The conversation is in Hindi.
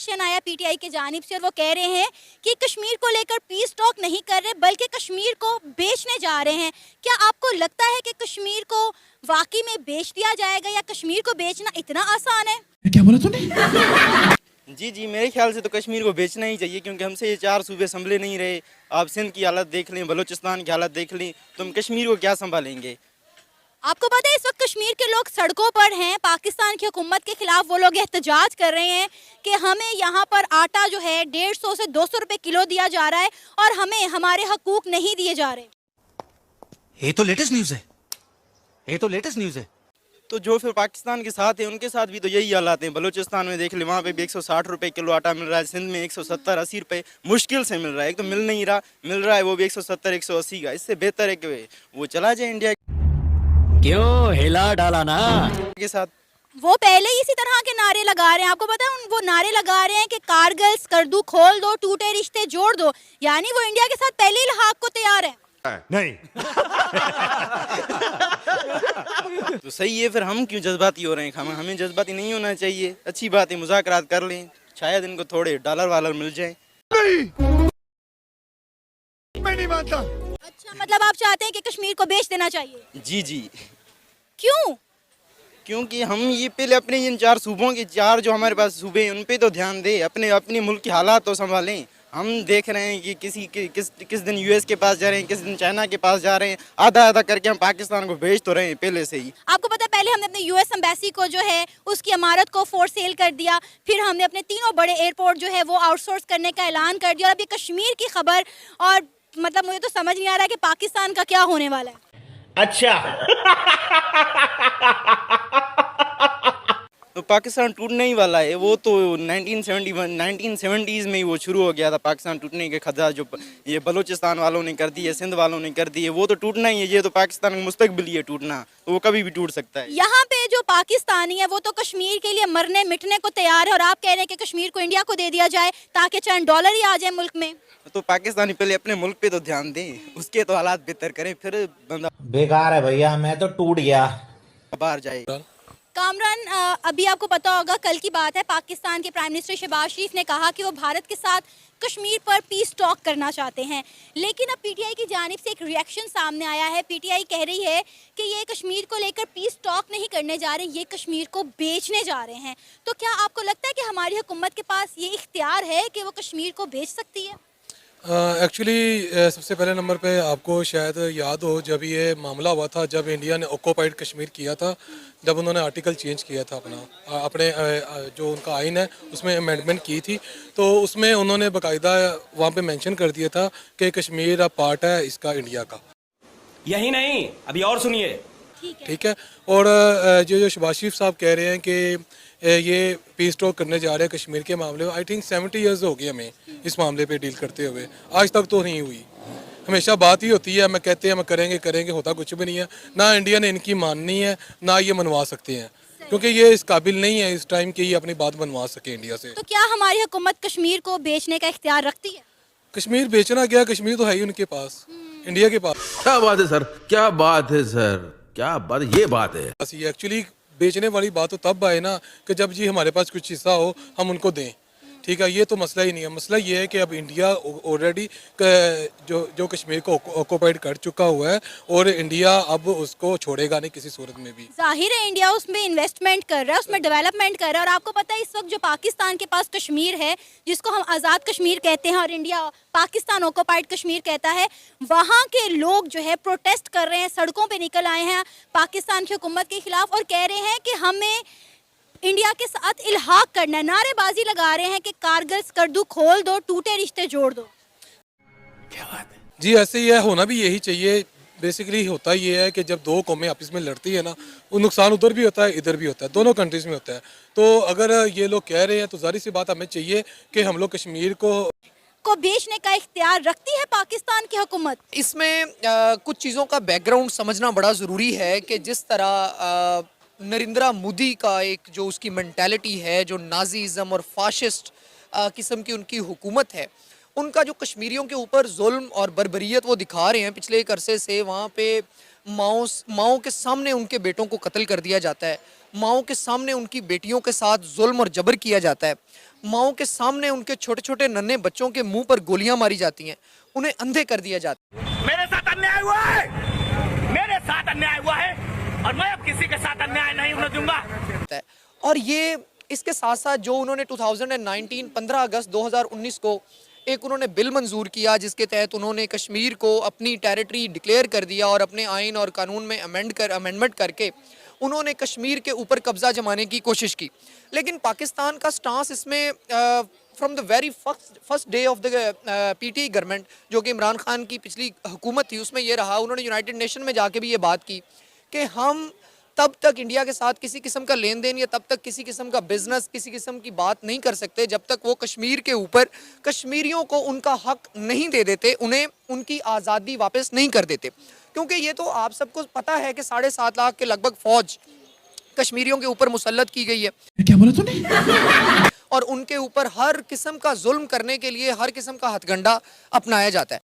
रिएक्शन आया पीटीआई की जानिब से और वो कह रहे हैं कि कश्मीर को लेकर पीस टॉक नहीं कर रहे बल्कि कश्मीर को बेचने जा रहे हैं। क्या आपको लगता है कि कश्मीर को वाकई में बेच दिया जाएगा या कश्मीर को बेचना इतना आसान है? क्या बोला तूने? जी मेरे ख्याल से तो कश्मीर को बेचना ही चाहिए, क्योंकि हमसे ये 4 सूबे संभले नहीं रहे। आप सिंध की हालत देख लें, बलूचिस्तान की हालत देख लें, तो हम कश्मीर को क्या संभालेंगे। आपको पता है इस वक्त कश्मीर के लोग सड़कों पर हैं, पाकिस्तान की हुकूमत के खिलाफ वो लोग एहतजाज कर रहे हैं कि हमें यहाँ पर आटा जो है 150 से 200 रुपए किलो दिया जा रहा है और हमें हमारे हकूक नहीं दिए जा रहे। ये तो लेटेस्ट न्यूज़ है, ये तो लेटेस्ट न्यूज़ है। तो जो फिर पाकिस्तान के साथ है उनके साथ भी तो यही हालात हैं। बलूचिस्तान में देख ले, वहाँ पे भी 160 रुपए किलो आटा मिल रहा है। सिंध में 170-80 रुपए मुश्किल से मिल रहा है। एक तो मिल नहीं रहा, मिल रहा है वो भी 170-180 का। इससे बेहतर है कि वो चला जाए इंडिया क्यों हिला डाला ना के साथ। वो पहले ही इसी तरह के नारे लगा रहे हैं। आपको पता है वो नारे लगा रहे हैं कि कारगिल स्कर्दू खोल दो, टूटे रिश्ते जोड़ दो, यानी वो इंडिया के साथ पहले ही लहाक को तैयार है। नहीं। तो सही है, फिर हम क्यों जज्बाती हो रहे हैं। हमें जज्बाती नहीं होना चाहिए। अच्छी बात है, मुज़ाकरात कर लें, शायद इनको थोड़े डॉलर वालर मिल जाए। मैं नहीं मानता। अच्छा, मतलब आप चाहते हैं कि कश्मीर को बेच देना चाहिए? जी क्यों? क्योंकि हम ये पहले अपने इन 4 सूबों के 4 जो हमारे पास सूबे हैं उन पे तो ध्यान दें, अपने मुल्क के हालात तो संभालें। हम देख रहे हैं कि किस दिन यूएस के पास जा रहे हैं, किस दिन चाइना के पास जा रहे हैं। आधा करके हम पाकिस्तान को भेज तो रहे हैं पहले से ही। आपको पता है पहले हमने अपने यूएस एम्बेसी को जो है उसकी इमारत को फॉर सेल कर दिया, फिर हमने अपने तीनों बड़े एयरपोर्ट जो है वो आउटसोर्स करने का ऐलान कर दिया और अभी कश्मीर की खबर। और मतलब मुझे तो समझ नहीं आ रहा है कि पाकिस्तान का क्या होने वाला है। अच्छा तो पाकिस्तान टूटने ही वाला है। वो तो 1970s में ही वो शुरू हो गया था पाकिस्तान टूटने के खतरा। जो ये बलूचिस्तान वालों ने कर दी है, सिंध वालों ने कर दी है, वो तो टूटना ही है। ये तो पाकिस्तान का मुस्तकबिल ही है टूटना, तो वो कभी भी टूट सकता है। यहाँ पे जो पाकिस्तानी है वो तो कश्मीर के लिए मरने मिटने को तैयार है और आप कह रहे हैं कि कश्मीर को इंडिया को दे दिया जाए ताकि चंद डॉलर ही आ जाए मुल्क में। तो पाकिस्तानी पहले अपने मुल्क पे तो ध्यान दें, उसके तो हालात बेहतर करें, फिर बंदा बेकार है भैया, मैं तो टूट गया। बाहर जाए। कामरान, अभी आपको पता होगा कल की बात है, पाकिस्तान के प्राइम मिनिस्टर शहबाज शरीफ ने कहा कि वो भारत के साथ कश्मीर पर पीस टॉक करना चाहते हैं। लेकिन अब पीटीआई की जानिब से एक रिएक्शन सामने आया है। पीटीआई कह रही है कि ये कश्मीर को लेकर पीस टॉक नहीं करने जा रहे, ये कश्मीर को बेचने जा रहे हैं। तो क्या आपको लगता है कि हमारी हुकूमत के पास ये इख्तियार है कि वो कश्मीर को बेच सकती है? एक्चुअली सबसे पहले नंबर पे आपको शायद याद हो जब ये मामला हुआ था, जब इंडिया ने ऑक्यूपाइड कश्मीर किया था, जब उन्होंने आर्टिकल चेंज किया था अपने जो उनका आइन है उसमें अमेंडमेंट की थी, तो उसमें उन्होंने बाकायदा वहाँ पे मेंशन कर दिया था कि कश्मीर अब पार्ट है इसका इंडिया का। यही नहीं, अभी और सुनिए। ठीक है। और जो शहबाज शरीफ साहब कह रहे हैं कि ये पीस टॉक करने जा रहे हैं कश्मीर के मामले में, आई थिंक 70 ईयर्स हो गए हमें इस मामले पे डील करते हुए, आज तक तो नहीं हुई। हमेशा बात ही होती है, मैं कहते हैं हम करेंगे, होता कुछ भी नहीं है। ना इंडिया ने इनकी माननी है, ना ये मनवा सकते हैं, क्योंकि ये इस काबिल नहीं है इस टाइम कि ये अपनी बात मनवा सके इंडिया से। तो क्या हमारी हुकूमत कश्मीर को बेचने का इख्तियार रखती है? कश्मीर बेचना क्या, कश्मीर तो है ही उनके पास, इंडिया के पास। क्या बात है सर, क्या बात है सर, क्या बात, ये बात है। बस ये एक्चुअली बेचने वाली बात तो तब आए ना कि जब जी हमारे पास कुछ हिस्सा हो हम उनको दें। ठीक है, ये तो मसला ही नहीं है। मसला ये है कि अब इंडिया ऑलरेडी जो कश्मीर को ऑक्यूपाइड कर चुका हुआ है और इंडिया अब उसको छोड़ेगा नहीं किसी सूरत में भी। जाहिर है इंडिया उसमें इन्वेस्टमेंट कर रहा है, उसमें डेवलपमेंट कर रहा है। और आपको पता है इस वक्त जो पाकिस्तान के पास कश्मीर है, जिसको हम आज़ाद कश्मीर कहते हैं और इंडिया पाकिस्तान ऑक्यूपाइड कश्मीर कहता है, वहाँ के लोग जो है प्रोटेस्ट कर रहे हैं, सड़कों पर निकल आए हैं पाकिस्तान की हुकूमत के खिलाफ और कह रहे हैं कि हमें इंडिया के साथ इल्हाक करना है। नारेबाजी लगा रहे हैं कि कारगिल स्कर्दू खोल दो, टूटे रिश्ते जोड़ दो। क्या बात है जी, ऐसे ही है, होना भी यही चाहिए। बेसिकली होता ये है कि जब दो कौमें आपस में लड़ती है ना, वो नुकसान उधर भी होता है इधर भी होता है, दोनों कंट्रीज में होता है। तो अगर ये लोग कह रहे हैं तो जाहिर सी बात हमें चाहिए कि हम लोग कश्मीर को बेचने का इख्तियार रखती है पाकिस्तान की हुकूमत। इसमें कुछ चीज़ों का बैकग्राउंड समझना बड़ा ज़रूरी है कि जिस तरह नरेंद्र मोदी का एक जो उसकी मेंटालिटी है, जो नाजीज़म और फाशिस्ट किस्म की उनकी हुकूमत है, उनका जो कश्मीरियों के ऊपर जुल्म और बर्बरियत वो दिखा रहे हैं पिछले एक अरसे से। वहाँ पे माओ के सामने उनके बेटों को कत्ल कर दिया जाता है, माओ के सामने उनकी बेटियों के साथ जुल्म और जबर किया जाता है। माओं के सामने उनके छोटे छोटे नन्हे बच्चों के मुंह पर गोलियां मारी जाती हैं, उन्हें अंधे कर दिया जाता है। मेरे साथ अन्याय हुआ है, मेरे साथ अन्याय हुआ है और मैं अब किसी के साथ अन्याय नहीं होने दूंगा। है। और ये इसके साथ साथ जो उन्होंने 2019 15 अगस्त 2019 को एक उन्होंने बिल मंजूर किया जिसके तहत उन्होंने कश्मीर को अपनी टेरिटरी डिक्लेयर कर दिया और अपने आइन और कानून में अमेंडमेंट करके उन्होंने कश्मीर के ऊपर कब्जा जमाने की कोशिश की। लेकिन पाकिस्तान का स्टांस इसमें from the very first day of the PTI government जो कि इमरान खान की पिछली हुकूमत थी उसमें ये रहा, उन्होंने यूनाइटेड नेशन में जाके भी ये बात की कि हम तब तक इंडिया के साथ किसी किस्म का लेन देन या तब तक किसी किस्म का बिजनेस, किसी किस्म की बात नहीं कर सकते जब तक वो कश्मीर के ऊपर कश्मीरियों को उनका हक नहीं दे देते, उन्हें उनकी आज़ादी वापस नहीं कर देते। क्योंकि ये तो आप सबको पता है कि 7.5 लाख के लगभग फौज कश्मीरियों के ऊपर मुसल्लत की गई है। क्या बोला तूने? और उनके ऊपर हर किस्म का जुल्म करने के लिए हर किस्म का हथकंडा अपनाया जाता है।